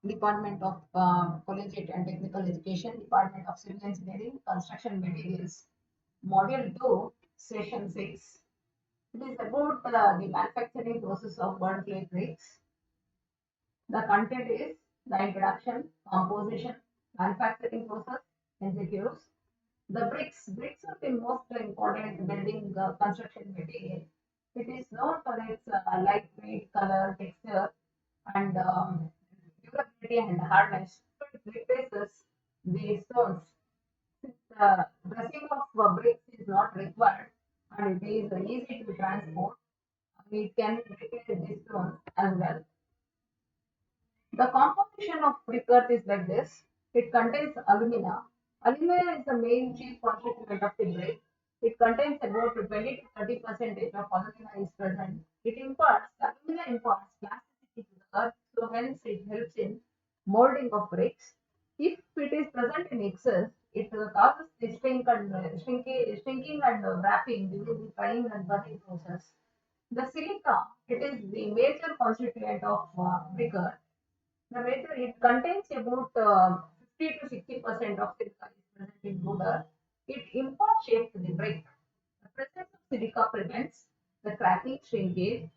Department of Collegiate and Technical Education, Department of Civil Engineering, Construction Materials. Module 2, Session 6. It is about the manufacturing process of burnt clay bricks. The content is the introduction, composition, manufacturing process, MCQs. The bricks. Bricks are the most important building construction material. It is known for its lightweight color, texture, and durability and hardness. So it replaces the stones. Since dressing of bricks is not required and it is easy to transport, we can replace these stones as well. The composition of brick earth is like this. It contains alumina. Alumina is the main chief constituent of the brick. It contains about 20 to 30 percentage of alumina is present. Alumina imparts plasticity to the earth, so hence it helps in molding of bricks. If it is present in excess, it causes the shrinking and wrapping during the frying and burning process. The silica, it is the major constituent of brick earth. The major it contains about 50 to 60% of silica is present in wood. It imparts shape to the brick. The presence of silica prevents the cracking, shrinking,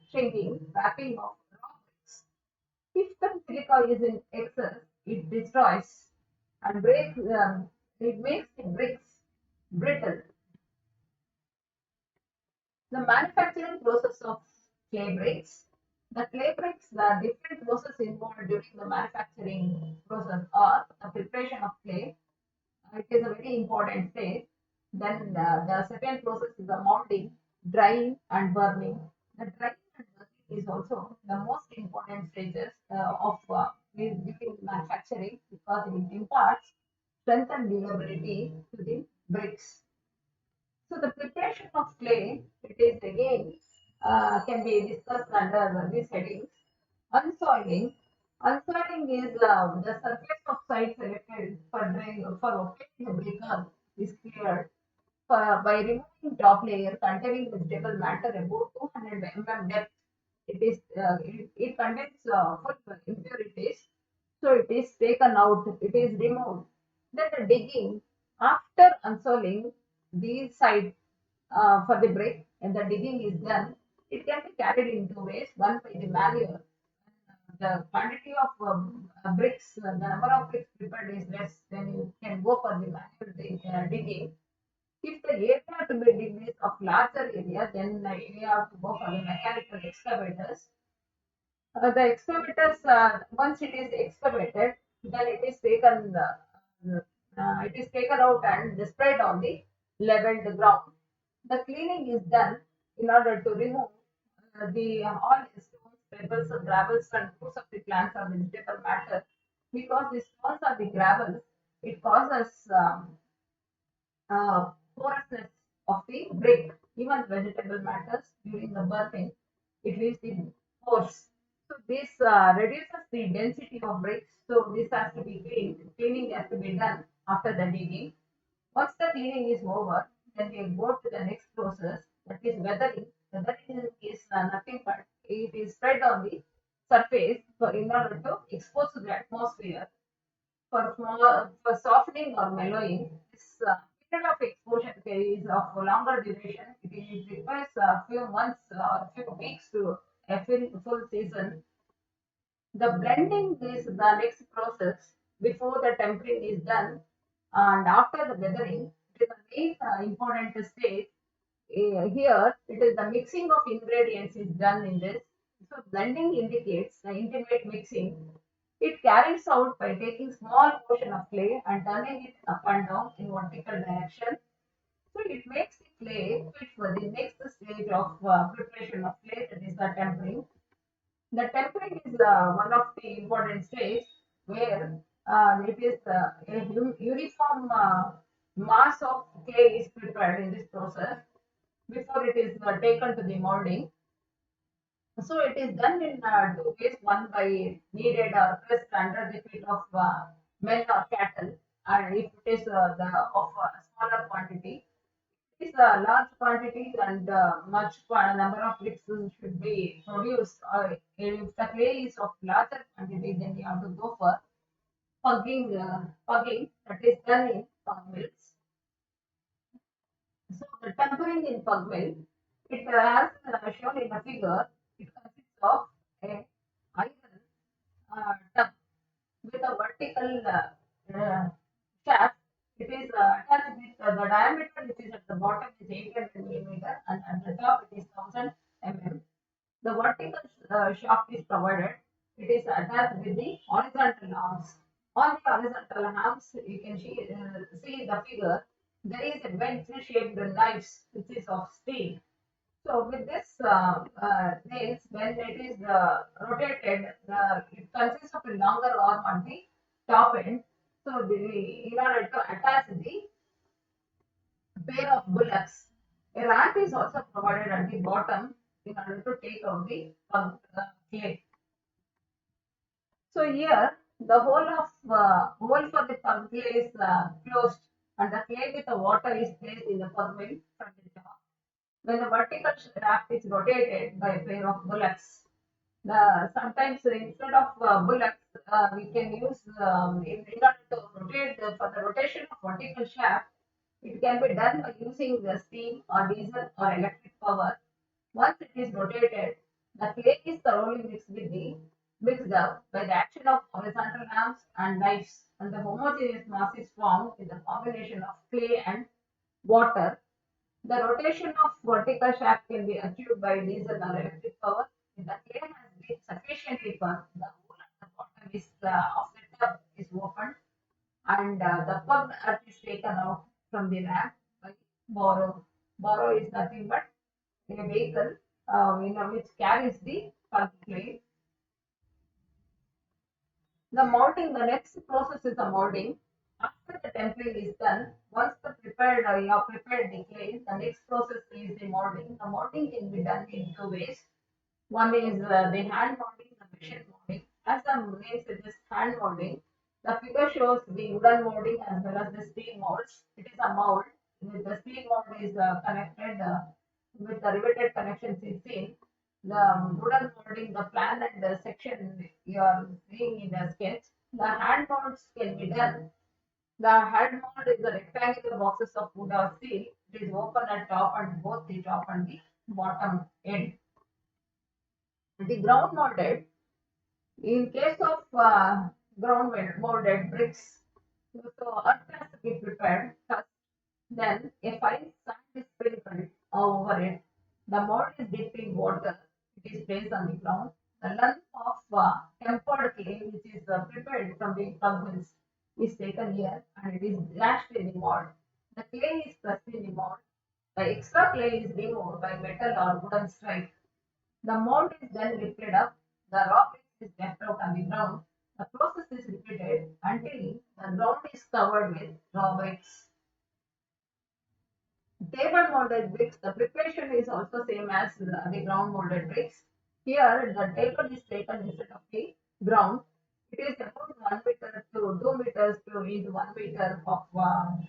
wrapping of raw bricks. If the silica is in excess, it destroys and breaks. It makes the bricks brittle. The manufacturing process of clay bricks. The clay bricks, the different process involved during the manufacturing process are the preparation of clay. It is a very important stage. Then the second process is the molding, drying, and burning. The drying and burning is also the most important stages of during manufacturing because it imparts strength and durability to the bricks. So the preparation of clay, it is again can be discussed under these headings. Unsoiling. Unsoiling is the surface of site selected for obtaining the brick earth is cleared by removing top layer containing vegetable matter about 200 mm depth. It contains full impurities, so it is taken out. It is removed. Then the digging after unsoiling the site for the brick and the digging is done. It can be carried in two ways. One by the manual. The quantity of bricks, the number of bricks prepared is less, then you can go for the manual digging. If the area to be digged is of larger area, then you have to go for the mechanical excavators. The excavators, once it is excavated, then it is taken out and spread on the leveled ground. The cleaning is done in order to remove the all stones, pebbles, or gravels and roots of the plants or vegetable matter. Because the stones or the gravels, it causes porousness of the brick. Even vegetable matters during the burning, it leaves the pores. So this reduces the density of bricks. So this has to be cleaned. Cleaning has to be done after the digging. Once the cleaning is over, then we go to the next process, that is weathering. Weathering is nothing but it is spread on the surface in order to expose to the atmosphere for softening or mellowing. This period of exposure is of longer duration. It requires a few months or a few weeks to a full season. The blending is the next process before the tempering is done, and after the weathering, it is a main important stage. Here, it is the mixing of ingredients is done in this. So, blending indicates the intimate mixing. It carries out by taking small portion of clay and turning it up and down in vertical direction. So, it makes the clay fit for the next stage of preparation of clay, that is the tempering. The tempering is one of the important stages where it is a uniform mass of clay is prepared in this process before it is taken to the molding. So it is done in two ways. One by kneaded or pressed under the feet of men or cattle, and if it is the of smaller quantity, These large quantities and number of bricks should be produced. If the clay is of larger quantity, then you have to go for pugging that is done in pug mills. So the tempering in pug mill, it has shown in the figure, it consists of a iron tub with a vertical shaft. It is attached with the diameter which is at the bottom is 800 millimeter and at the top it is 1000 mm. The vertical shaft is provided. It is attached with the horizontal arms. On the horizontal arms, you can see the figure. There is a wedge-shaped knives which is of steel. So with this nails, when it is rotated, it consists of a longer arm on the top end. So in order to attach the pair of bullocks, a ramp is also provided at the bottom in order to take out the clay. So here the hole for the pug clay is closed and the clay with the water is placed in the pug mill from the top. When the vertical shaft is rotated by a pair of bullocks, sometimes instead of bullocks, we can use in order to rotate for the rotation of vertical shaft. It can be done by using the steam or diesel or electric power. Once it is rotated, the clay is thoroughly mixed up by the action of horizontal arms and knives, and the homogeneous mass is formed with the combination of clay and water. The rotation of vertical shaft can be achieved by diesel or electric power. If the clay has been sufficiently pumped, the hole at the bottom of the tub is opened and the pug earth is taken out from the ramp by borrow. Borrow is nothing but a vehicle which carries the pug clay. The next process is the molding. After the tempering is done, once you have prepared the clay, the next process is the molding. The molding can be done in two ways. One is the hand molding, the machine molding. As the name suggests, hand molding. The figure shows the wooden molding as well as the steel molds. It is a mold. The steel mold is connected with the riveted connections is seen. The wooden molding, the plan and the section you are seeing in the sketch. The hand molds can be done. The hand mold is the rectangular boxes of wood or steel. It is open at top and both the top and the bottom end. The ground molded, in case of ground molded bricks, so earth has to be prepared first. Then a fine sand is sprinkled over it. The mold is dipped in water. It is placed on the ground. The lump of tempered clay, which is prepared from the pumpkins, is taken here and it is dashed in the mold. The clay is pressed in the mold. The extra clay is removed by metal or wooden strike. The mold is then lifted up. The raw bricks is left out on the ground. The process is repeated until the ground is covered with raw bricks. Table molded bricks, the preparation is also same as the ground molded bricks. Here, the table is taken instead of the ground. It is about 1 meter to 2 meters to into 1 meter of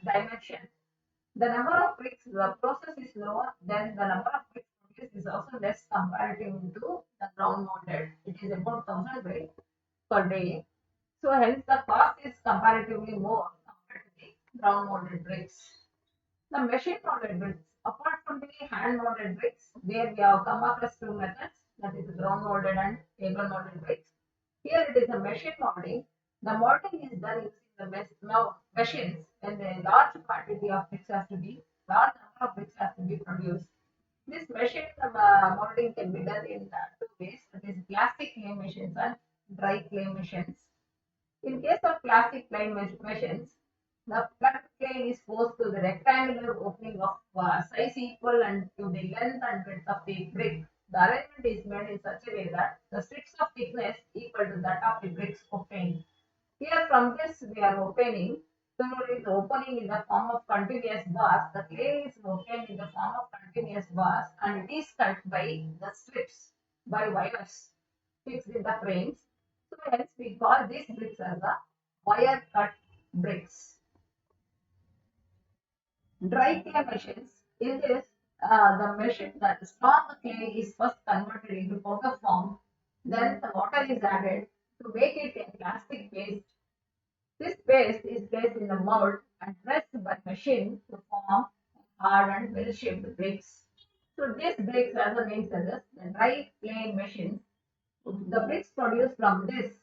dimension. The number of bricks, the process is lower, then the number of bricks produced is also less comparative to the ground molded. It is about 1000 bricks per day. So hence the cost is comparatively more compared to the ground molded bricks. The machine molded bricks, apart from the hand molded bricks, where we have come across two methods, that is ground molded and table molded bricks. Here it is a machine molding. The molding is done using the machines when a large quantity of bricks has to be, large number of bricks has to be produced. This machine molding can be done in two ways, that is plastic clay machines and dry clay machines. In case of plastic clay machines, the plugged clay is forced to the rectangular opening of size equal and to the length and width of the brick. The arrangement is made in such a way that the strips of thickness equal to that of the bricks obtained. Here from this we are opening, so it is opening in the form of continuous bars. The clay is obtained in the form of continuous bars and it is cut by the strips by wires fixed in the frames. So hence we call these bricks as a wire cut bricks. Dry clay machines. In this, the machine, the strong clay is first converted into powder form, then the water is added to make it a plastic paste. This paste is placed in the mold and pressed by machine to form hard and well-shaped bricks. So these bricks, as the name suggests, the dry clay machines, the bricks produced from this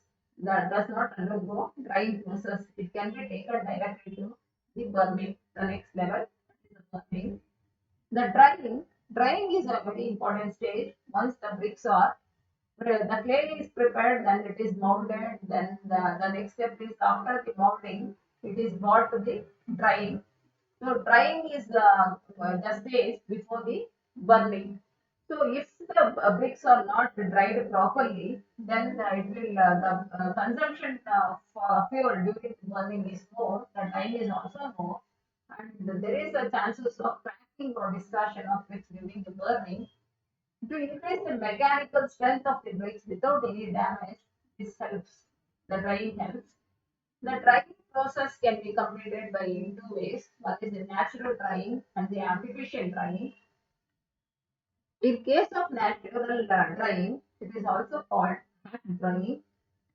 that does not undergo drying process. It can be taken directly to the burning, the next level is the burning. The drying is a very important stage. Once the bricks are the clay is prepared, then it is molded. Then the next step is after the molding, it is brought to the drying. So drying is the stage before the burning. So if the bricks are not dried properly, then it will the consumption of fuel during the burning is more. The time is also more, and there is a chances of cracking or discussion of bricks during the burning. To increase the mechanical strength of the bricks without any damage, this helps. The drying helps. The drying process can be completed by in two ways. One is the natural drying and the artificial drying. In case of natural drying, it is also called hot drying.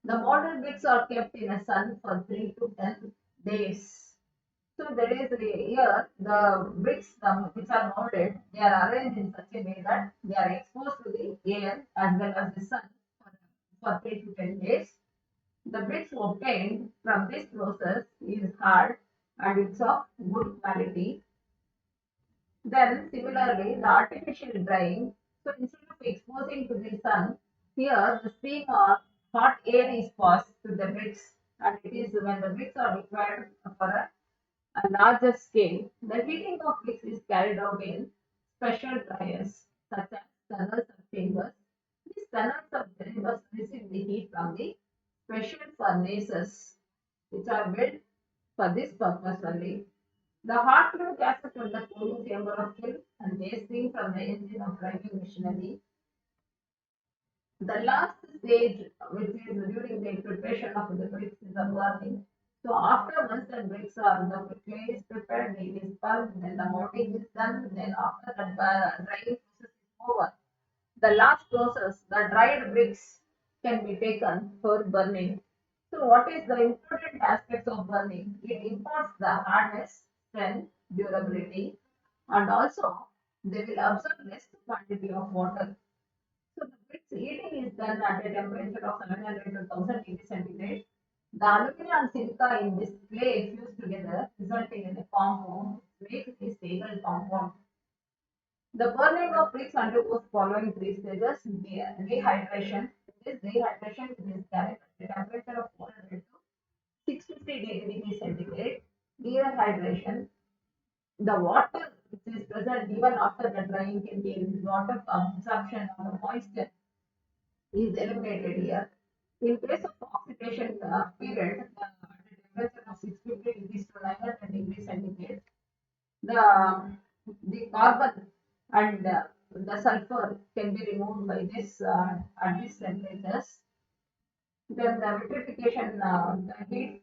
The molded bricks are kept in the sun for 3 to 10 days. So there is here the bricks which are molded, they are arranged in such a way that they are exposed to the air as well as the sun for 3 to 10 days. The bricks obtained from this process is hard and it's of good quality. Then similarly, the artificial drying. So instead of exposing to the sun, here the steam or hot air is passed to the bricks, and it is when the bricks are required for a larger scale. The heating of bricks is carried out in special dryers such as tunnels of chambers. These tunnels of chambers receive the heat from the special furnaces which are built for this purpose only. The hot flue gases from the cooling chamber of kiln and they steam from the engine of driving machinery. The last stage, which is during the preparation of the bricks, is the burning. So after once the bricks are the clay is prepared, it is pulped, then the molding is done, then after the drying process is over. The last process, the dried bricks, can be taken for burning. So what is the important aspects of burning? It imparts the hardness, strength, durability, and also they will absorb less quantity of water. So the bricks heating is done at a temperature of 700 to 1000 degrees centigrade. The alumina and silica in this clay fuse together, resulting in a compound which makes a stable compound. The burning of bricks undergoes following three stages. Dehydration. This dehydration is carried at a temperature of 400 to 650 degrees centigrade. Dehydration. The water which is present even after the drying can be water absorption of the moisture is eliminated here. In case of oxidation period, at a temperature of 650 degrees to 900 degrees centigrade, the the carbon and the sulfur can be removed by this at these temperatures. Then the vitrification, the heat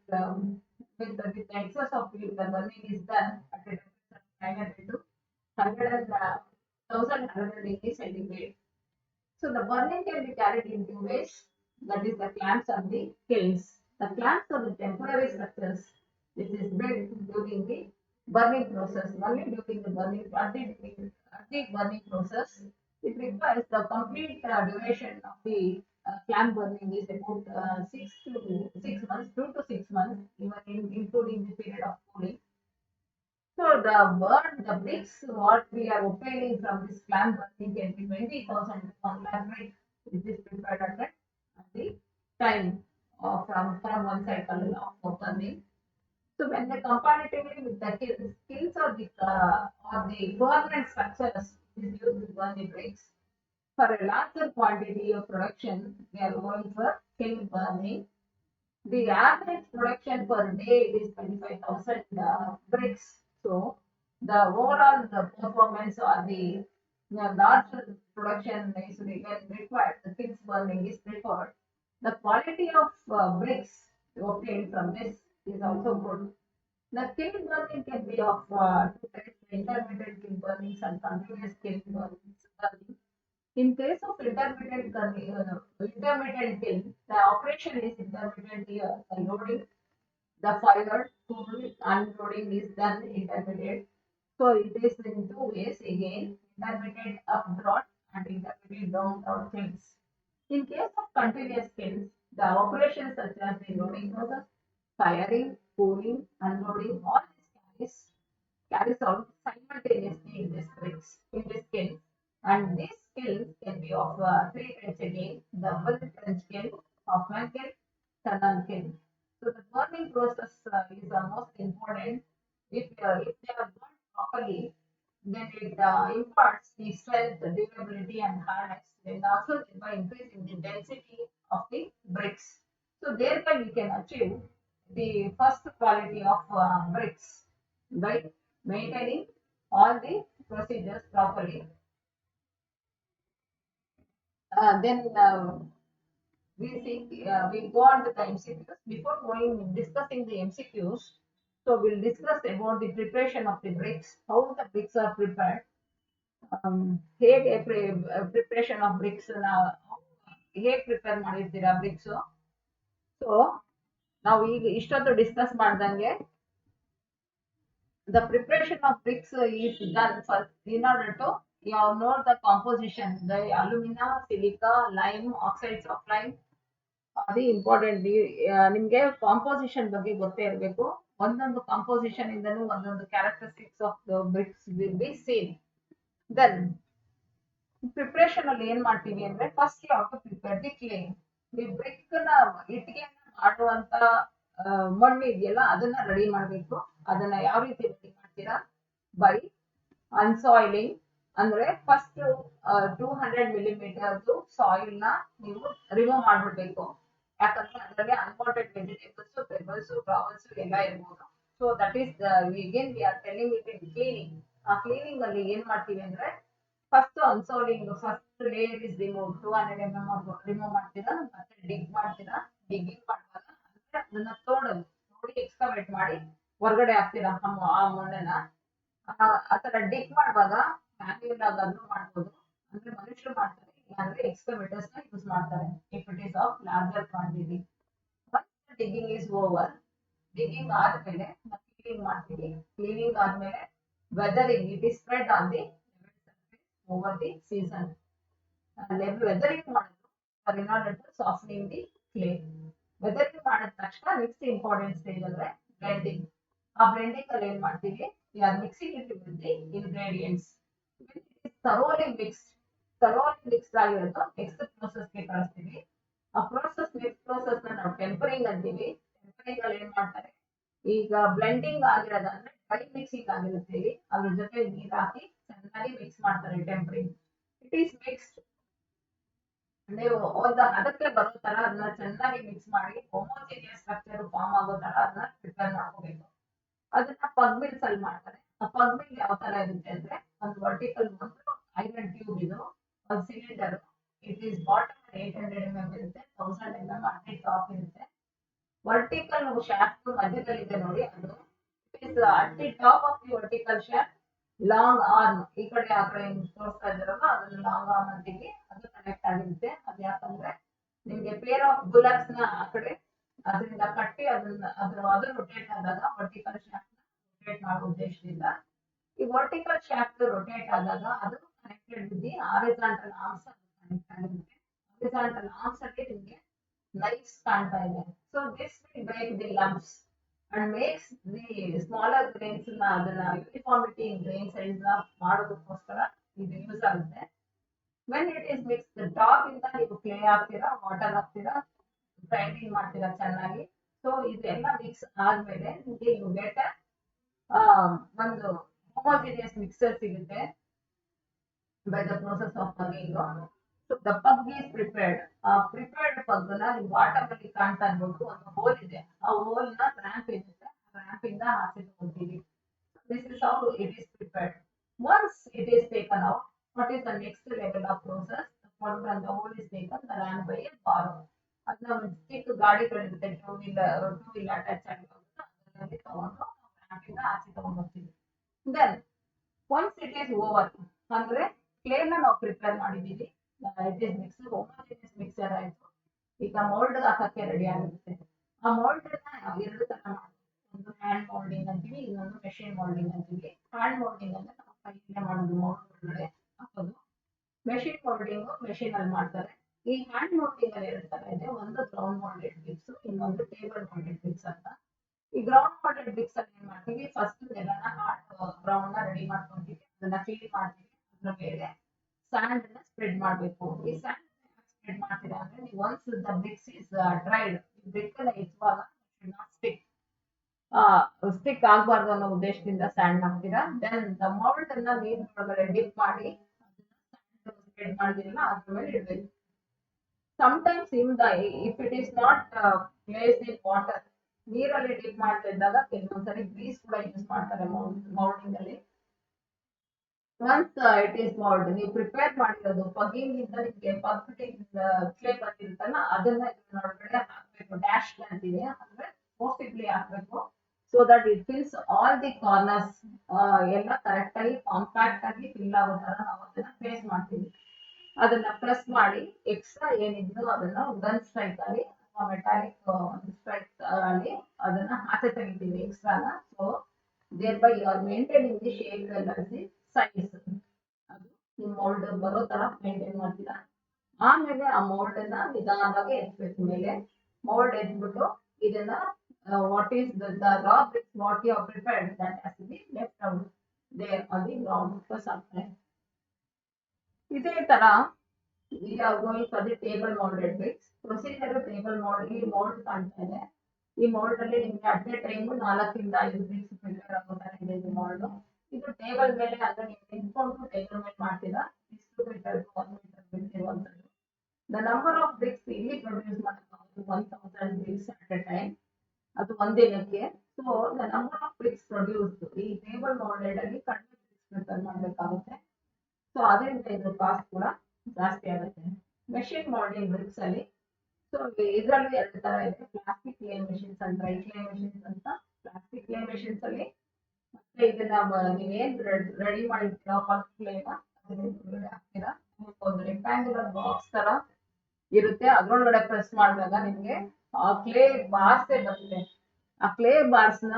with the excess of heat, the burning is done at a temperature of 900 to 1100 degrees centigrade. So the burning can be carried in two ways. That is the clamps and the kilns. The clamps are the temporary structures which is built during the burning process. Only during the burning, at the burning process, it requires the complete duration of the clamp burning is about 6 to 6 months, 2 to 6 months, even including the period of cooling. So the bricks what we are obtaining from this clamp burning can be 20,000 per lakh brick, which is prepared at the time from one cycle of burning. So when they comparatively with the kilns or the permanent structures is used to burn the bricks, for a larger quantity of production, we are going for kiln burning. The average production per day is 25,000 bricks. So the overall the performance or the larger production is required. The kiln burning is preferred. The quality of bricks obtained from this is also good. The kiln burning can be of two types, intermittent kiln burnings and continuous kiln burning. In case of intermittent kiln, the operation is intermittent here. The loading, the fire, cooling, unloading is done intermittent. So it is in two ways again, intermittent up draught and intermittent down draught kilns. In case of continuous kilns, the operations such as the loading process, firing, cooling, unloading, all this carries out simultaneously in this bricks, in this kiln. And these kilns can be of three kinds again: double trench kiln, Hoffman kiln, tunnel kiln. So the burning process is the most important. If they are burnt properly, then it imparts the strength, durability, and hardness, and also by increasing the density of the bricks. So thereby we can achieve the first quality of bricks by maintaining all the procedures properly. Then we go on to the MCQs. Before going discussing the MCQs, so we'll discuss about the preparation of the bricks, how the bricks are prepared, ಹೇಗೆ preparation of BRICS ಹೇಗೆ prepare ಮಾಡಿರ್ತೀರಾ BRICS. So ನಾವು ಈಗ ಇಷ್ಟೊತ್ತು discuss ಮಾಡ್ದಂಗೆ the preparation of bricks is done first in order to you know the composition, the alumina, silica, lime, oxides of lime. ಅದು important. ನಿಮ್ಗೆ composition ಬಗ್ಗೆ ಗೊತ್ತೇ ಇರಬೇಕು. ಒಂದೊಂದು ಕಾಂಪೋಸಿಷನ್ ಇಂದನೂ ಒಂದೊಂದು characteristics of the bricks will be same. Then preparation ಅಲ್ಲಿ ಏನ್ ಮಾಡ್ತೀವಿ ಅಂದ್ರೆ first you have to prepare the clay. ಈ ಬ್ರಿಕ್ ನ ಇಟ್ಟಿಗೆ ಮಾಡುವಂತ ಮಣ್ಣು ಇದೆಯಲ್ಲ ಅದನ್ನ ರೆಡಿ ಮಾಡ್ಬೇಕು. ಅದನ್ನ ಯಾವ ರೀತಿ ರೆಡಿ ಮಾಡ್ತೀರಾ? ಬೈ ಅನ್ಸಾಯಿಲಿಂಗ್, ಅಂದ್ರೆ ಫಸ್ಟ್ 200 millimeters ಸಾಯಿಲ್ ನ ನೀವು ರಿಮೂವ್ ಮಾಡ್ಬಿಡ್ಬೇಕು. ಯಾಕಂದ್ರೆ ಅದರಲ್ಲಿ ಅನ್ವಾಂಟೆಡ್ ವೆಜಿಟೇಬಲ್ಸ್, ಪೆಬಲ್ಸ್, ಗ್ರಾವಲ್ಸ್ ಎಲ್ಲ ಇರ್ಬೋದು. So that is again we are telling it in cleaning. ಆ ಕ್ಲೀನಿಂಗ್ ಅಲ್ಲಿ ಏನ್ ಮಾಡ್ತೀವಿ ಅಂದ್ರೆ first unsoiling, first layer is remove 200 mm remove ಮಾಡ್ತೀರಾ. ಮತ್ತೆ ಡಿಗ್ ಮಾಡ್ತೀರಾ. ಡಿಗ್ಗಿಂಗ್ ಮಾಡುವಾಗ ಅಂದ್ರೆ ಅದನ್ನ ನೋಡಿ ಎಕ್ಸ್ಕವೇಟ್ ಮಾಡಿ ಹೊರಗಡೆ ಹಾಕ್ತೀರಾ ಆ ಮಣ್ಣನ್ನ. ಆತರ ಡಿಗ್ ಮಾಡುವಾಗ ಮ್ಯಾನ್ಯುಯಲ್ ಆಗಾದ್ರೂ ಮಾಡ್ಬೋದು, ಅಂದ್ರೆ ಮನುಷ್ಯರು ಮಾಡ್ತಾರೆ, ಇಲ್ಲಾಂದ್ರೆ ಎಕ್ಸ್ಕವೇಟರ್ಸ್ ನ ಯೂಸ್ ಮಾಡ್ತಾರೆ if it is of larger quantity. Digging is over. Digging ಆದ್ಮೇಲೆ ಕ್ಲೀನಿಂಗ್ ಮಾಡ್ತೀವಿ. ಕ್ಲೀನಿಂಗ್ ಆದ್ಮೇಲೆ weathering, it is spread on the over the season. Weathering ಮಾಡೋದು for in order to softening the clay. Weathering ಮಾಡಿದ ತಕ್ಷಣ next important stage ಅಂದ್ರೆ blending. ಆ blending ಅಲ್ಲಿ ಏನ್ ಮಾಡ್ತೀವಿ? Mixing it with the ingredients. Thoroughly mixed ಆಗಿರೋದು ನೆಕ್ಸ್ಟ್ ಪ್ರೋಸೆಸ್ಗೆ ಕಳಿಸ್ತೀವಿ. ಆ ನೆಕ್ಸ್ಟ್ ಪ್ರೋಸೆಸ್ ನ ನಾವು ಟೆಂಪರಿಂಗ್ ಅಂತೀವಿ. ಟೆಂಪರಿಂಗ್ ಅಲ್ಲಿ ಏನ್ ಮಾಡ್ತಾರೆ? ಈಗ ಬ್ಲೆಂಡಿಂಗ್ ಆಗಿರೋದಂದ್ರೆ ಡ್ರೈ ಮಿಕ್ಸಿಂಗ್ ಆಗಿರುತ್ತೀವಿ, ಅದ್ರ ಜೊತೆ ನೀರ್ ಹಾಕಿ ಚೆನ್ನಾಗಿ ಮಿಕ್ಸ್ ಮಾಡ್ತಾರೆ ಟೆಂಪರಿಂಗ್. It is mixed. ನೀವು ಅದಕ್ಕೆ ಬರೋ ತರ ಅದನ್ನ ಚೆನ್ನಾಗಿ ಮಿಕ್ಸ್ ಮಾಡಿ ಹೋಮೋಜಿನಿಯಸ್ ಸ್ಟ್ರಕ್ಚರ್ ಫಾರ್ಮ್ ಆಗೋ ತರ ಅದನ್ನ ಪ್ರಿಪೇರ್ ಮಾಡ್ಕೋಬೇಕು. ಅದನ್ನ ಪಗ್ ಮಿಲ್ಸ್ ಅಲ್ಲಿ ಮಾಡ್ತಾರೆ. ಆ ಪಗ್ ಮಿಲ್ ಯಾವ ತರ ಇರುತ್ತೆ ಅಂದ್ರೆ ಒಂದು ವರ್ಟಿಕಲ್ ಒಂದು ಐರನ್ ಟ್ಯೂಬ್, ಇದು ಒಂದು cylinder. It is bottom 800 mm ಇರುತ್ತೆ, 1000 mm ಅಟ್ ಟಾಪ್ ಇರುತ್ತೆ. ವರ್ಟಿಕಲ್ ಶಾಫ್ಟ್ ಮಧ್ಯದಲ್ಲಿ ಇದೆ ನೋಡಿ, ಅದು it is at the top of the vertical shaft. Long arm ಈ ಕಡೆ ಆ ಕಡೆ ತೋರಿಸ್ತಾ ಇದ್ದಾರಲ್ಲ, ಅದನ್ನ ಲಾಂಗ್ ಆರ್ಮ್ ಅಂತೀವಿ. ಅದು ಕನೆಕ್ಟ್ ಆಗಿರುತ್ತೆ. ಅದು ಯಾಕಂದ್ರೆ ನಿಮ್ಗೆ ಪೇರ್ ಆಫ್ ಬುಲಕ್ಸ್ ನ ಆ ಕಡೆ ಅದರಿಂದ ಕಟ್ಟಿ ಅದು ರೊಟೇಟ್ ಆದಾಗ ವರ್ಟಿಕಲ್ ಶಾಫ್ಟ್ ರೊಟೇಟ್ ಮಾಡೋ ಉದ್ದೇಶದಿಂದ ಈ ವರ್ಟಿಕಲ್ ಶಾಫ್ಟ್ ರೊಟೇಟ್ ಆದಾಗ ಅದು connected with the horizontal arms connect ಆಗಿರುತ್ತೆ. ಹಾರಿಜಾಂಟಲ್ ಆರ್ಮ್ಸ್ ಅಲ್ಲಿ ನಿಮ್ಗೆ ನೈಫ್ಸ್ ಕಾಣ್ತಾ ಇದೆ. So this will break the lumps and makes the smaller grains ನ ಅದನ್ನ ಯೂನಿಫಾರ್ಮಿಟಿ ಇನ್ ಗ್ರೇನ್ ಸೈಜ್ ನ ಮಾಡೋದಕ್ಕೋಸ್ಕರ ಇದು ಯೂಸ್ ಆಗುತ್ತೆ. When it is mix top ಇಂದ ನೀವು ಕ್ಲೇ ಹಾಕ್ತೀರಾ, ವಾಟರ್ ಹಾಕ್ತೀರಾ, ಗ್ರೈಂಡಿಂಗ್ ಮಾಡ್ತೀರಾ ಚೆನ್ನಾಗಿ. ಸೊ ಇದೆಲ್ಲ ಮಿಕ್ಸ್ ಆದ್ಮೇಲೆ ನಿಮಗೆ ಯು ಗೆಟ್ ಒಂದು ಹೋಮೋಜಿನಿಯಸ್ ಮಿಕ್ಸರ್ ಸಿಗುತ್ತೆ by the process of pugging. So the pug is prepared. ಆ ಪ್ರಿಪೇರ್ಡ್ ಪಗ್ ನ ನೀವು ವಾಟರ್ ಅಲ್ಲಿ ಕಾಣ್ತಾ ಇರ್ಬೋದು, ಒಂದು ಹೋಲ್ ಇದೆ. ಆ ಹೋಲ್ ನ ರ್ಯಾಂಪ್ ಇರುತ್ತೆ, ರ್ಯಾಂಪ್ ಇಂದ ಆಚೆ ತಗೊಳ್ತೀವಿ. This is how it is prepared. Once it is taken out, what is the next level of process? When the hole is taken, the ran by a borrow. ಅದನ್ನ ಒಂದು ಚಿಕ್ಕ ಗಾಡಿಗಳಿರುತ್ತೆ, two wheeler touch ಆಗಿರೋದು, ಅದರಲ್ಲಿ ತಗೊಂಡು ರ್ಯಾಂಪಿಂದ ಆಚೆ ತಗೊಂಡು ಹೋಗ್ತೀವಿ. Then once it is over ಅಂದ್ರೆ ಕ್ಲೇನ ನಾವು ಪ್ರಿಪೇರ್ ಮಾಡಿದೀವಿ, it is mix homogeneous mixer ಆಯ್ತು, ಈಗ ಮೋಲ್ಡ್ ಹಾಕಕ್ಕೆ ರೆಡಿ ಆಗುತ್ತೆ. ಆ ಮೋಲ್ಡ್ ಎರಡು ತರ ಮಾಡ್ತೀವಿ, ಒಂದು ಹ್ಯಾಂಡ್ ಮೋಲ್ಡಿಂಗ್ ಅಂತೀವಿ, ಇನ್ನೊಂದು ಮೆಷಿನ್ ಮೋಲ್ಡಿಂಗ್ ಅಂತೀವಿ. ಹ್ಯಾಂಡ್ ಮೋಲ್ಡಿಂಗ್ ಅಂದ್ರೆ ನಾವು ಕೈಯಲ್ಲೇ ಮಾಡೋದು, ಮೋಲ್ಡ್ ಒಳಗಡೆ ಹಾಕೋದು. ಮೆಷಿನ್ ಮೋಲ್ಡಿಂಗ್ ಮೆಷಿನ್ ಅಲ್ಲಿ ಮಾಡ್ತಾರೆ. ಈ ಹ್ಯಾಂಡ್ ಮೋಲ್ಡಿಂಗ್ ಅಲ್ಲಿ ಎರಡು ತರ ಇದೆ, ಒಂದು ಗ್ರೌಂಡ್ ಮೋಲ್ಡೆಡ್ ಬ್ರಿಕ್ಸ್, ಇನ್ನೊಂದು ಟೇಬಲ್ ಮೋಲ್ಡೆಡ್ ಬ್ರಿಕ್ಸ್ ಅಂತ. ಈ ಗ್ರೌಂಡ್ ಮೋಲ್ಡೆಡ್ ಬ್ರಿಕ್ಸ್ ಅಲ್ಲಿ ಏನ್ ಮಾಡ್ತೀವಿ, ಫಸ್ಟ್ ಎಲ್ಲಾನ ಹಾರ್ಡ್ ಗ್ರೌಂಡ್ ನ ರೆಡಿ ಮಾಡ್ಕೊಂತೀವಿ, ಅದನ್ನ ಕ್ಲೀನ್ ಮಾಡ್ತೀವಿ, ಅದ್ರ ಮೇಲೆ ಸ್ಯಾಂಡ್ ನ ಸ್ಪ್ರೆಡ್ ಮಾಡಬೇಕು. ಈ ಸ್ಯಾಂಡ್ ಸ್ಪ್ರೆಡ್ ಮಾಡ್ತೀರಾ ಅಂದ್ರೆ ನೀವು once the bricks is dried, brick ಅನ್ನ ಇರುವಾಗ ಸ್ಟಿಕ್ ಸ್ಟಿಕ್ ಆಗ್ಬಾರ್ದು ಅನ್ನೋ ಉದ್ದೇಶದಿಂದ ಸ್ಯಾಂಡ್ ಹಾಕ್ತೀರಾ. ದೆನ್ ದ ಮೋಲ್ಡ್ ಅನ್ನ ನೀರ್ ಒಳಗಡೆ ಡಿಪ್ ಮಾಡಿ ಸ್ಪ್ರೆಡ್ ಮಾಡಿದಿರಲ್ಲ ಅದ್ರ ಮೇಲೆ ಇಡಬೇಕು. Sometimes even if it is not placed in water, ನೀರಲ್ಲಿ ಡಿಪ್ ಮಾಡ್ತಾ ಇದ್ದಾಗ ಕೆಲವೊಂದ್ಸರಿ ಗ್ರೀಸ್ ಕೂಡ ಯೂಸ್ ಮಾಡ್ತಾರೆ ಮೌಲ್ಡಿಂಗ್ ಅಲ್ಲಿ. ಒನ್ಸ್ ಇಟ್ ಈಸ್ ಮೌಲ್ಡ್, ನೀವು ಪ್ರಿಪೇರ್ ಮಾಡಿರೋದು ಪಗ್ಗಿಂಗ್ ಇಂದ ನಿಮ್ಗೆ ಪಗ್ಗಿಂಗ್ ಕ್ಲೇ ಬಂದಿರುತ್ತಲ್ಲ ಅದನ್ನ ಒಳಗಡೆ ಹಾಕ್ಬೇಕು, ಡ್ಯಾಶ್ ಅಂತೀವಿ ಅಂದ್ರೆ ಫೋರ್ಸಿಬ್ಲಿ ಹಾಕ್ಬೇಕು. So that it fills all the corners, ಎಲ್ಲ ಕರೆಕ್ಟ್ ಆಗಿ ಕಾಂಪ್ಯಾಕ್ಟ್ ಆಗಿ ಫಿಲ್ ಆಗೋ ತರ ನಾವು ಅದನ್ನ ಪ್ಲೇಸ್ ಮಾಡ್ತೀವಿ. ಅದನ್ನ ಪ್ರೆಸ್ ಮಾಡಿ ಎಕ್ಸ್ಟ್ರಾ ಏನಿದ್ರು ಅದನ್ನ ಗನ್ ಸ್ಟ್ರೈಕ್ ಅಲ್ಲಿ ಅಥವಾ ಮೆಟಾಲಿಕ್ ಸ್ಟ್ರೈಕ್ ಅಲ್ಲಿ ಅದನ್ನ ಆಚೆ ತೆಗಿತೀವಿ ಎಕ್ಸ್ಟ್ರಾನ. So there by you are maintaining the shape the size, ಅದು ನಿಮ್ಮ ಮೌಲ್ಡ್ ಬರೋ ತರ ಮೇಂಟೈನ್ ಮಾಡ್ತೀರಾ. ಆಮೇಲೆ ಆ ಮೌಲ್ಡ್ ಅನ್ನ ನಿಧಾನವಾಗಿ ಎತ್ಬೇಕು ಮೇಲೆ. ಮೌಲ್ಡ್ ಎತ್ಬಿಟ್ಟು ಇದನ್ನ what is the raw bricks what you are prepared that has to be left out there on the ground for some time. ಇದೇ ತರ we are going for the table molded bricks. Procedure table mould, ಈ mould ಕಾಣ್ತಾ ಇದೆ. ಈ mould ಅಲ್ಲಿ ನಿಮ್ಗೆ at a time 4 ಇಂದ 5 BRICS prepare ಆಗೋ ತರ ಇದೆ ಈ ಮೋಲ್ಡ್. ಇದು ಟೇಬಲ್ ಮೇಲೆ ಅಂದ್ರೆ ನೀವು ನಿಂತ್ಕೊಂಡು ಟೇಬಲ್ ಮೇಲೆ ಮಾಡ್ತೀರಾ, ಇಷ್ಟು ಮೀಟರ್ 1 ಮೀಟರ್ ಬಿಟ್ಟಿರುವಂತದ್ದು. ದ ನಂಬರ್ ಆಫ್ ಬ್ರಿಕ್ಸ್ ಇಲ್ಲಿ ಪ್ರೊಡ್ಯೂಸ್ ಮಾಡಬಹುದು 1000 ಬ್ರಿಕ್ಸ್ ಅಟ್ ಎ ಟೈಮ್, ಅದು ಒಂದಿನಕ್ಕೆ. So the number of bricks produce ಈ ಟೇಬಲ್ ಮೋಲ್ಡೆಡ್ ಅಲ್ಲಿ ಕಡಿಮೆ ಬ್ರಿಕ್ಸ್ ಪ್ರಿಪೇರ್ ಮಾಡಬೇಕಾಗುತ್ತೆ. ಸೊ ಅದರಿಂದ ಇದು ಕಾಸ್ಟ್ ಕೂಡ ಜಾಸ್ತಿ ಆಗುತ್ತೆ. ಮೆಷಿನ್ ಮೋಲ್ಡಿಂಗ್ ಬ್ರಿಕ್ಸ್ ಅಲ್ಲಿ ಸೊ ಇದರಲ್ಲಿ ಎರಡು ತರ ಇದೆ, plastic clay machines and dry clay machines ಅಂತ. ಪ್ಲಾಸ್ಟಿಕ್ ಕ್ಲೇ ಮೆಷಿನ್ಸ್ ಅಲ್ಲಿ ಮತ್ತೆ ಇದನ್ನ ನೀವೇನ್ ರೆಡಿ ಮಾಡಿರ್ತೀರಾ ಫಸ್ಟ್ ಕ್ಲೇನ ಅದನ್ನ ಹಾಕ್ತೀರಾ, ಒಂದು ರೆಕ್ಟಾಂಗ್ಯುಲರ್ ಬಾಕ್ಸ್ ತರ ಇರುತ್ತೆ, ಅದ್ರೊಳಗಡೆ ಪ್ರೆಸ್ ಮಾಡಿದಾಗ ನಿಮ್ಗೆ ಆ ಕ್ಲೇ ಬಾರ್ಸ್ ಬರುತ್ತೆ. ಆ ಕ್ಲೇ ಬಾರ್ಸ್ ನ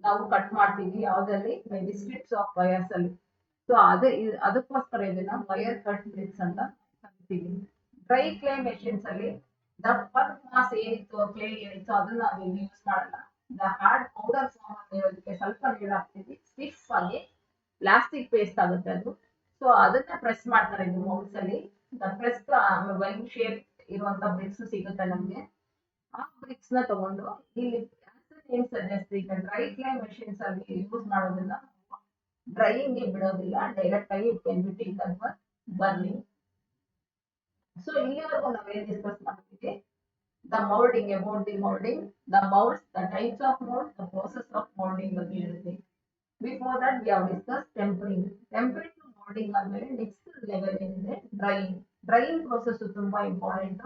ನಾವು ಕಟ್ ಮಾಡ್ತೀವಿ ಯಾವ್ದ್ರಲ್ಲಿ, maybe ಸ್ಟ್ರಿಪ್ಸ್ ಆಫ್ ವಯರ್ಸ್ ಅಲ್ಲಿ. ಸೊ ಅದಕ್ಕೋಸ್ಕರ ಇದನ್ನ ವೈರ್ ಕಟ್ ಬ್ರಿಕ್ಸ್ ಅಂತ ಕರಿತೀವಿ. ಡ್ರೈ ಕ್ಲೇ ಮೆಷಿನ್ಸ್ ಅಲ್ಲಿ ದಪ್ಪ ಮಾಸ್ ಏನಿತ್ತು ಕ್ಲೇ ಏನಿತ್ತು ಅದನ್ನ ನಾವು ಯೂಸ್ ಮಾಡಲ್ಲ. ದ ಹಾರ್ಡ್ ಪೌಡರ್ ಫಾರ್ಮ್ ಇರೋದಕ್ಕೆ ಸ್ವಲ್ಪ ನೀರು ಹಾಕ್ತೀವಿ, ಸ್ಟಿಫ್ ಆಗಿ ಪ್ಲಾಸ್ಟಿಕ್ ಪೇಸ್ಟ್ ಆಗುತ್ತೆ ಅದು. ಸೊ ಅದನ್ನ ಪ್ರೆಸ್ ಮಾಡ್ತಾರೆ ಇದು ಮೌಲ್ಡ್ಸ್ ಅಲ್ಲಿ. ದ ಪ್ರೆಸ್ ವೆಲ್ ಶೇಪ್ ಇರುವಂತ ಬ್ರಿಕ್ಸ್ ಸಿಗುತ್ತೆ ನಮ್ಗೆ. ಆ ಬ್ರಿಕ್ಸ್ ನ ತಗೊಂಡು ಇಲ್ಲಿ ಏನ್ ಸಜೆಸ್ಟ್, ಈಗ ಡ್ರೈ ಕ್ಲೇ ಮೆಷಿನ್ಸ್ ಅಲ್ಲಿ ಯೂಸ್ ಮಾಡೋದನ್ನ ಡ್ರೈಯಿಂಗ್ ಗೆ ಬಿಡೋದಿಲ್ಲ, ಡೈರೆಕ್ಟ್ ಆಗಿ it can be taken for burning. So ಇಲ್ಲಿವರೆಗೂ ನಾವೇನ್ ಡಿಸ್ಕಸ್ ಮಾಡ್ತೀವಿ, the moulding, about the moulding, the moulds, the types of mould, the process of moulding ಬಗ್ಗೆ ಹೇಳಿದ್ವಿ. Before that we have discuss tempering. Tempering to moulding ಆದ್ಮೇಲೆ next level ಏನಿದೆ drying. Drying process ತುಂಬಾ important.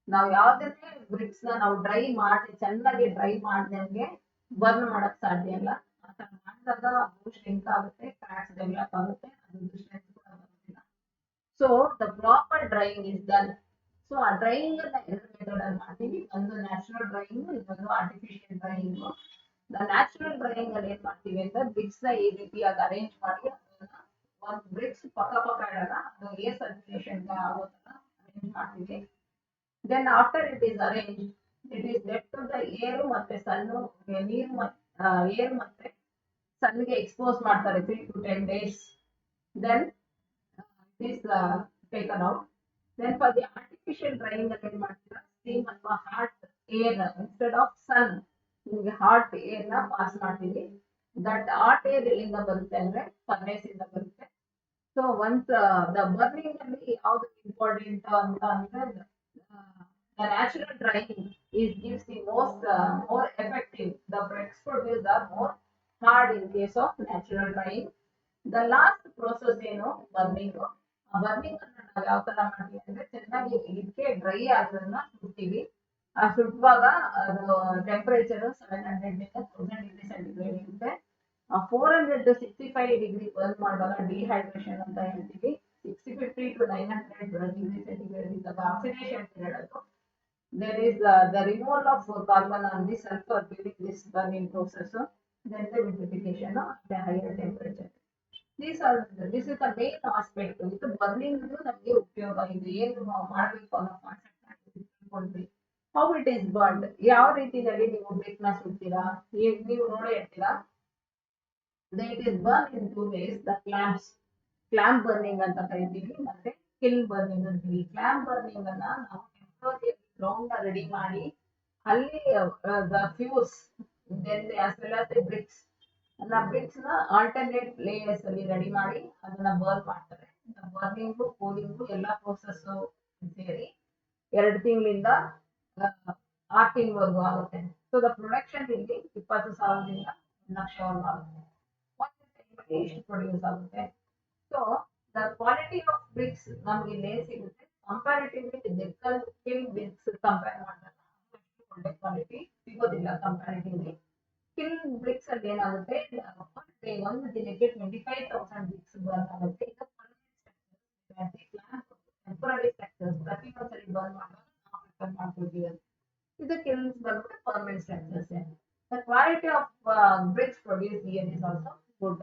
ನಾವು ಯಾವ್ದನ್ನೇ BRICS ನ ನಾವು dry ಮಾಡಿ ಚೆನ್ನಾಗಿ ಡ್ರೈ ಮಾಡ್ದಂಗೆ ಬರ್ನ್ ಮಾಡಕ್ ಸಾಧ್ಯ ಇಲ್ಲ. ಆತರ ಮಾಡಿದಾಗ ಅದು ಶ್ರಿಂಕ್ ಆಗುತ್ತೆ, ಕ್ರ್ಯಾಕ್ಸ್ ಡೆವಲಪ್ ಆಗುತ್ತೆ, ಅದ್ರ ಸ್ಟ್ರೆಂತ್ ಕೂಡ ಬರೋದಿಲ್ಲ. So the proper drying is done. So ಆ ಡ್ರೈಯಿಂಗ್ ಅನ್ನ ಎರಡು ಮೆಥಡ್ ಅಲ್ಲಿ ಮಾಡ್ತೀವಿ, ಒಂದು ನ್ಯಾಚುರಲ್ ಡ್ರೈಯಿಂಗ್, ಇನ್ನೊಂದು ಆರ್ಟಿಫಿಷಿಯಲ್ ಡ್ರೈಯಿಂಗ್. ನ್ಯಾಚುರಲ್ ಡ್ರೈಯಿಂಗ್ ಅಲ್ಲಿ ಏನ್ ಮಾಡ್ತೀವಿ ಅಂದ್ರೆ ಬ್ರಿಕ್ಸ್ ನ ಈ ರೀತಿಯಾಗಿ ಅರೇಂಜ್ ಮಾಡಿ ಅದನ್ನ ಒಂದು ಬ್ರಿಕ್ಸ್ ಪಕ್ಕ ಪಕ್ಕ ಇಡಲ್ಲ, ಅದು ಏರ್ ಸರ್ಕ್ಯುಲೇಷನ್ ಆಗೋ ತರ ಅರೇಂಜ್ ಮಾಡ್ತೀವಿ. Then after it is arrange, it is left to the air ಮತ್ತೆ ಸನ್, ನೀರು ಏರ್ ಮತ್ತೆ ಸನ್ಗೆ ಎಕ್ಸ್ಪೋಸ್ ಮಾಡ್ತಾರೆ 3 to 10 days. Then it is taken out. Then for the artificial drying ಅಲ್ಲಿ ಏನ್ ಮಾಡ್ತೀರಾ, ಸ್ಟೀಮ್ ಅಥವಾ hot air instead of sun ನಿಮಗೆ hot air ನ ಪಾಸ್ ಮಾಡ್ತೀವಿ. ದಟ್ ಹಾಟ್ ಏರ್ ಎಲ್ಲಿಂದ ಬರುತ್ತೆ ಅಂದ್ರೆ ಫರ್ನೇಸ್ ಇಂದ ಬರುತ್ತೆ. ಸೊ ಒನ್ಸ್ ದ ಬರ್ನಿಂಗ್ ಅಲ್ಲಿ ಯಾವ್ದು ಇಂಪಾರ್ಟೆಂಟ್ ಅಂತ ಅಂದ್ರೆ the natural drying is gives the more effective. The bricks produced are more hard in case of natural drying. The last process ಏನು ಬರ್ನಿಂಗ್. ಆ ಬರ್ನಿಂಗ್ ಅನ್ನ ನಾವು ಯಾವ ತರ ಮಾಡ್ತೀವಿ ಅಂದ್ರೆ ಚೆನ್ನಾಗಿ ಇದಕ್ಕೆ ಡ್ರೈ ಆಗೋದನ್ನ ಸುಡ್ತೀವಿ. ಆ ಸುಡುವಾಗ ಅದು ಟೆಂಪರೇಚರ್ 700 ಡಿಗ್ರಿ ಸೆಂಟಿಗ್ರೇಡ್ ಇರುತ್ತೆ. 400 to 65 ಡಿಗ್ರಿ ಬರ್ನ್ ಮಾಡುವಾಗ ಡಿಹೈಡ್ರೇಷನ್ ಅಂತ ಹೇಳ್ತೀವಿ. 650 to 900 ಡಿಗ್ರಿ ಸೆಂಟಿಗ್ರೇಡ್ ಇದ್ದಾಗ ಆಕ್ಸಿಡೇಷನ್ ಪೀರಿಯಡ್ ಅದು. There is the removal of carbon on the sulfur during this burning process. Then the vitrification at a higher temperature. This is the main aspect. With burning ನಮಗೆ ಉಪಯೋಗ ಇದೆ, ಏನು ಮಾಡಬೇಕು ಅನ್ನೋ concept. How it is burned, ಯಾವ ರೀತಿಯಲ್ಲಿ ನೀವು BRIC ನ ಸುಡ್ತೀರಾ, ನೀವು ನೋಡೇ ಇರ್ತೀರಾ. It is burned in two ways. The clamp burning ಅಂತ ಕರಿತೀವಿ, ಮತ್ತೆ kiln burning ಅಂತೀವಿ. Clamp burning ಅನ್ನ ನಾವು ಟೆಂಪರರಿ ಗ್ರೌಂಡ್ ರೆಡಿ ಮಾಡಿ ಅಲ್ಲಿ the fuse then as well as the bricks ನ ಆಲ್ಟರ್ನೇಟ್ ಲೇಯರ್ಸ್ ಅಲ್ಲಿ ರೆಡಿ ಮಾಡಿ ಅದನ್ನ ಬರ್ನ್ ಮಾಡ್ತಾರೆ. ಬರ್ನಿಂಗು ಕೂಲಿಂಗು ಎಲ್ಲ ಪ್ರೋಸೆಸ್ ಸೇರಿ 2 ತಿಂಗಳಿಂದ 6 ತಿಂಗಳವರೆಗೂ ಆಗುತ್ತೆ. ಸೊ ದ ಪ್ರೊಡಕ್ಷನ್ ಇಲ್ಲಿ 20,000ದಿಂದ 1,00,000 ಆಗುತ್ತೆ. ಪ್ರೊಡ್ಯೂಸ್ ಆಗುತ್ತೆ. So the quality of bricks ನಮ್ಗೆ ಇಲ್ಲಿ ಏನ್ ಸಿಗುತ್ತೆ, ಕಂಪ್ಯಾರಿಟಿವ್ಲಿ ಕಿಲ್ ಬ್ರಿಕ್ಸ್ ಕಂಪೇರ್ ಮಾಡಿದಾಗ ಒಳ್ಳೆ ಕ್ವಾಲಿಟಿ ಸಿಗೋದಿಲ್ಲ. ಕಂಪ್ಯಾರಿಟಿವ್ಲಿ ಕಿಲ್ ಬ್ರಿಕ್ಸ್ ಅಲ್ಲಿ ಏನಾಗುತ್ತೆ, ಒಂದು ದಿನಕ್ಕೆ 25,000 ಬ್ರಿಕ್ಸ್ ಬರ್ನ್ ಆಗುತ್ತೆ. ಟೆಂಪರರಿ ಸ್ಟ್ರಕ್ಚರ್ಸ್ ಪ್ರತಿ ಒಂದ್ಸರಿ ಬರ್ನ್ ಮಾಡುವಾಗ ನಾವು ಪ್ರಿಫರ್ ಮಾಡ್ತೀವಿ. ಇದು ಕಿಲ್ಸ್ ಬಂದ್ಬಿಟ್ಟು permanent structures. The quality of bricks produce here is also good.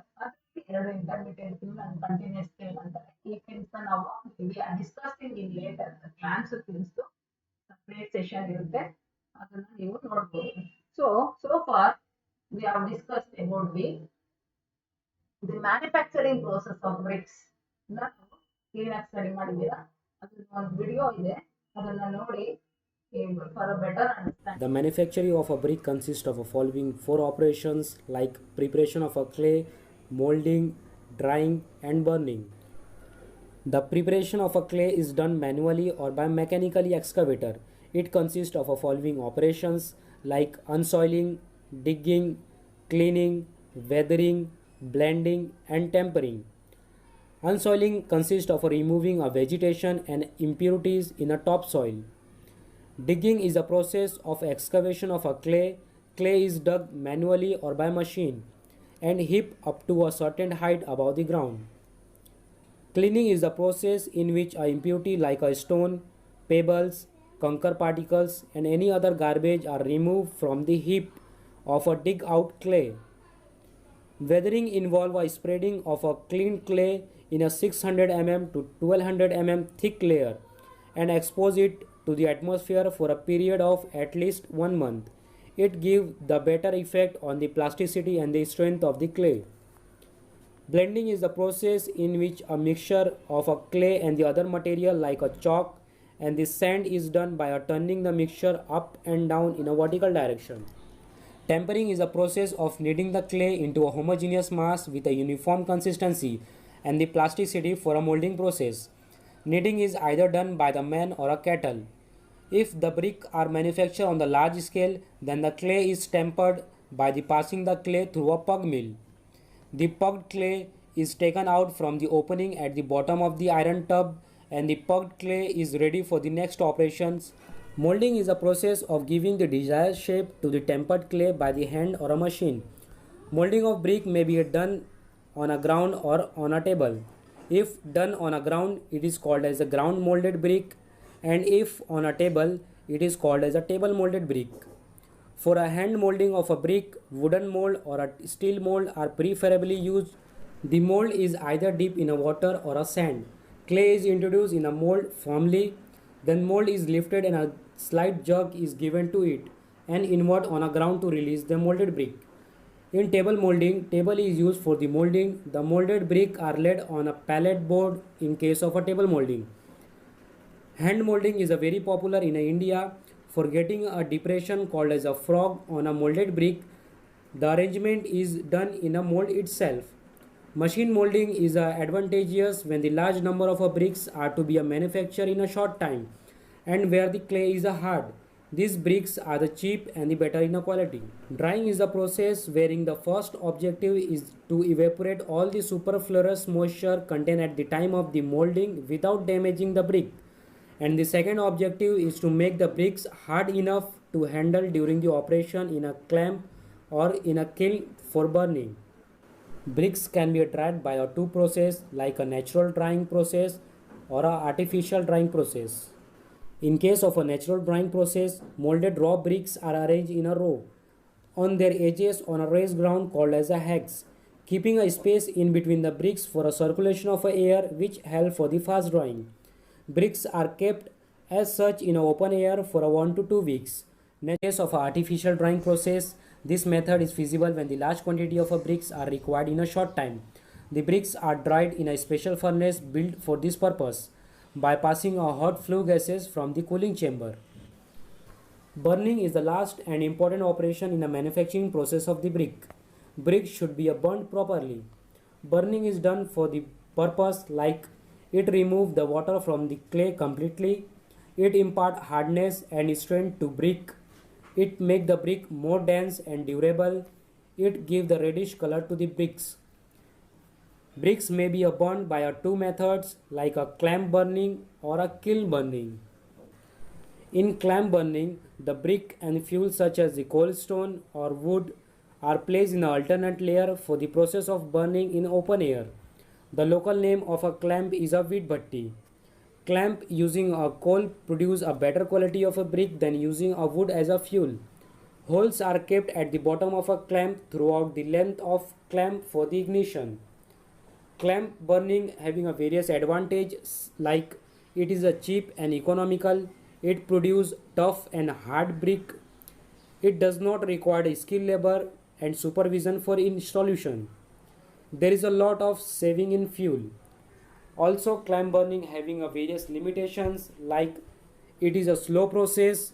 ಎರಡು intermediate kiln and continuous kiln ಅಂತಾರೆ. ಈ ಕಿಲ್ಸ್ ನಾವು discussing in later. Clamps kilns separate session ಇರುತ್ತೆ, ಅದನ್ನ ನೀವು ನೋಡಬಹುದು. So far we have discussed about the manufacturing process of bricks. ನಾನು clean ಆಗಿ ಸ್ಟಡಿ ಮಾಡಿದ್ದೀರಾ, ಅದನ್ನ ಒಂದು ವಿಡಿಯೋ ಇದೆ, ಅದನ್ನ ನೋಡಿ for a better understanding. The manufacturing of a brick consists of the following 4 operations like preparation of a clay, molding, drying and burning. The preparation of a clay is done manually or by mechanically excavator. It consists of the following operations like unsoiling, digging, cleaning, weathering, blending and tempering. Unsoiling consists of removing a vegetation and impurities in a topsoil. Digging is a process of excavation of a clay. Clay is dug manually or by machine and heaped up to a certain height above the ground. Cleaning is the process in which a impurity like a stone, pebbles, conker particles and any other garbage are removed from the heap of a dig out clay. Weathering involves a spreading of a clean clay in a 600 mm to 1200 mm thick layer and expose it to the atmosphere for a period of at least 1 month. It gives the better effect on the plasticity and the strength of the clay. Blending is the process in which a mixture of a clay and the other material like a chalk and the sand is done by turning the mixture up and down in a vertical direction. Tempering is a process of kneading the clay into a homogeneous mass with a uniform consistency and the plasticity for a molding process. Kneading is either done by the man or a kettle. If the brick are manufactured on the large scale, then the clay is tempered by the passing the clay through a pug mill. The pugged clay is taken out from the opening at the bottom of the iron tub and the pugged clay is ready for the next operations. Molding is a process of giving the desired shape to the tempered clay by the hand or a machine. Molding of brick may be done on a ground or on a table. If done on a ground, it is called as a ground molded brick, and if on a table, it is called as a table molded brick. For a hand molding of a brick, wooden mold or a steel mold are preferably used. The mold is either dipped in a water or a sand. Clay is introduced in a mold firmly, then mold is lifted and a slight jerk is given to it and inward on a ground to release the molded brick. In table molding, table is used for the molding. The molded brick are laid on a pallet board in case of a table molding. Hand molding is a very popular in India for getting a depression called as a frog on a molded brick. The arrangement is done in a mold itself. Machine molding is advantageous when the large number of bricks are to be manufactured in a short time and where the clay is hard. These bricks are the cheap and the better in quality. Drying is the process wherein the first objective is to evaporate all the superfluous moisture contained at the time of the molding without damaging the brick. And the second objective is to make the bricks hard enough to handle during the operation in a clamp or in a kiln for burning. Bricks can be dried by a two process like a natural drying process or a artificial drying process. In case of a natural drying process, molded raw bricks are arranged in a row on their edges on a raised ground called as a hex, keeping a space in between the bricks for a circulation of air which help for the fast drying. Bricks are kept as such in open air for 1 to 2 weeks. In case of an artificial drying process, this method is feasible when the large quantity of bricks are required in a short time. The bricks are dried in a special furnace built for this purpose by passing a hot flue gases from the cooling chamber. Burning is the last and important operation in the manufacturing process of the brick. Brick should be burnt properly. Burning is done for the purpose like it remove the water from the clay completely, it impart hardness and strength to brick, it make the brick more dense and durable, it give the reddish color to the bricks. Bricks may be burned by two methods like a clamp burning or a kiln burning. In clamp burning, the brick and fuel such as the coal stone or wood are placed in an alternate layer for the process of burning in open air. The local name of a clamp is a wheat bhatti. Clamp using a coal produce a better quality of a brick than using a wood as a fuel. Holes are kept at the bottom of a clamp throughout the length of clamp for the ignition. Clamp burning having a various advantages like it is a cheap and economical, it produces tough and hard brick, it does not require skilled labor and supervision for installation. There is a lot of saving in fuel. Also clamp burning having a various limitations like it is a slow process,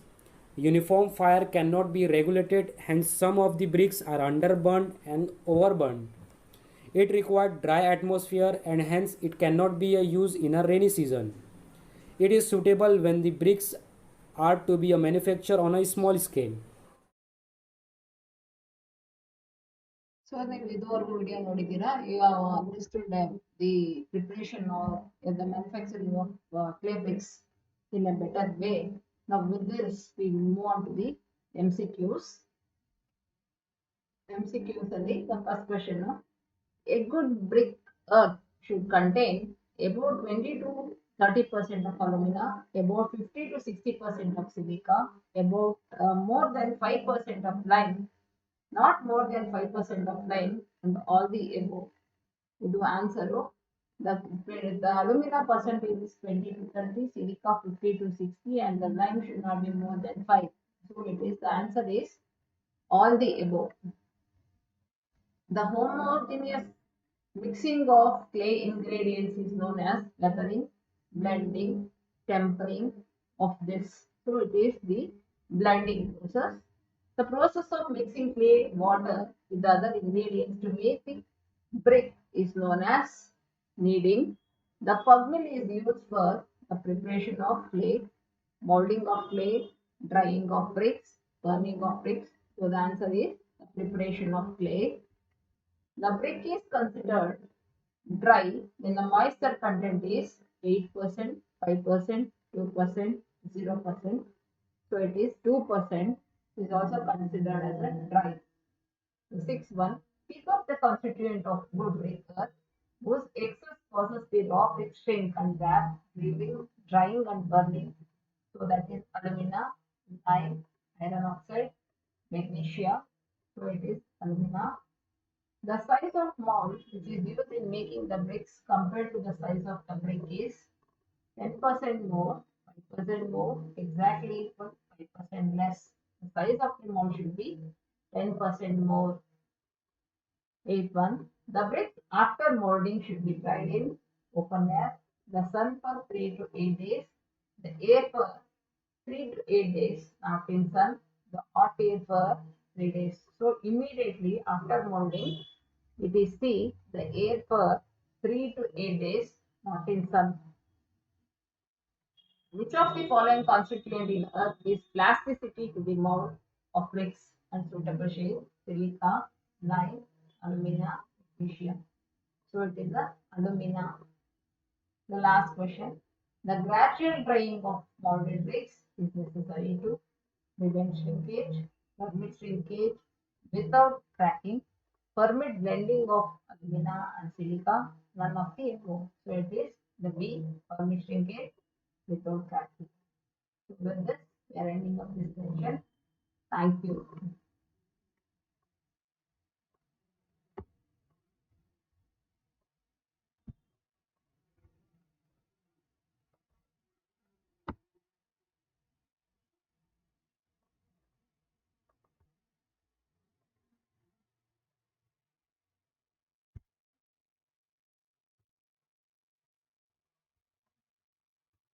uniform fire cannot be regulated, hence some of the bricks are underburned and overburned. It required dry atmosphere and hence it cannot be used in a rainy season. It is suitable when the bricks are to be manufactured on a small scale. So ನೀವು ಇದುವರೆಗೂ video ನೋಡಿದ್ದೀರಾ. You have understood the preparation or the manufacturing of clay bricks in a better way. Now with this, we move on to the MCQs. MCQs ಅಲ್ಲಿ the first question. A good brick earth should contain about 20 to 30% of alumina, about 50 to 60% of silica, about more than 5% of lime, not more than 5% of lime, and all the above. You do answer. The alumina percentage is 20 to 30, silica 50 to 60, and the lime should not be more than 5. So it is the answer is all the above. The homogeneous mixing of clay ingredients is known as weathering, blending, tempering of this. So it is the blending process. The process of mixing clay water with the other ingredients to make the brick is known as kneading. The pug mill is used for the preparation of clay, molding of clay, drying of bricks, burning of bricks. So the answer is the preparation of clay. The brick is considered dry when the moisture content is 8%, 5%, 2%, 0%. So it is 2% is also considered as a dry. The sixth one, pick up the constituent of good brick earth whose excess causes the raw brick shrink and gap, leaving drying and burning. So that is alumina, lime, iron oxide, magnesia. So it is alumina. The size of mold which is used in making the bricks compared to the size of the brick is 10% more, 5% more, exactly equal, 5% less. The size of the mold should be 10% more. Eighth one, the brick after molding should be dried in open air, the sun for 3 to 8 days, the air for 3 to 8 days, not in sun, the hot air for 3 days. So immediately after molding, it is the air for 3 to 8 days, not in sun. Which of the following constituent in earth gives plasticity to the mold of bricks and suitable shape? Silica, lime, alumina, magnesium. So it is the alumina. The last question. The gradual drying of molded bricks is necessary to prevent shrinkage, permit shrinkage without cracking, permit blending of alumina and silica, none of the above. So it is the B, permit shrinkage without cracking. So with this, we are ending up this session. Thank you.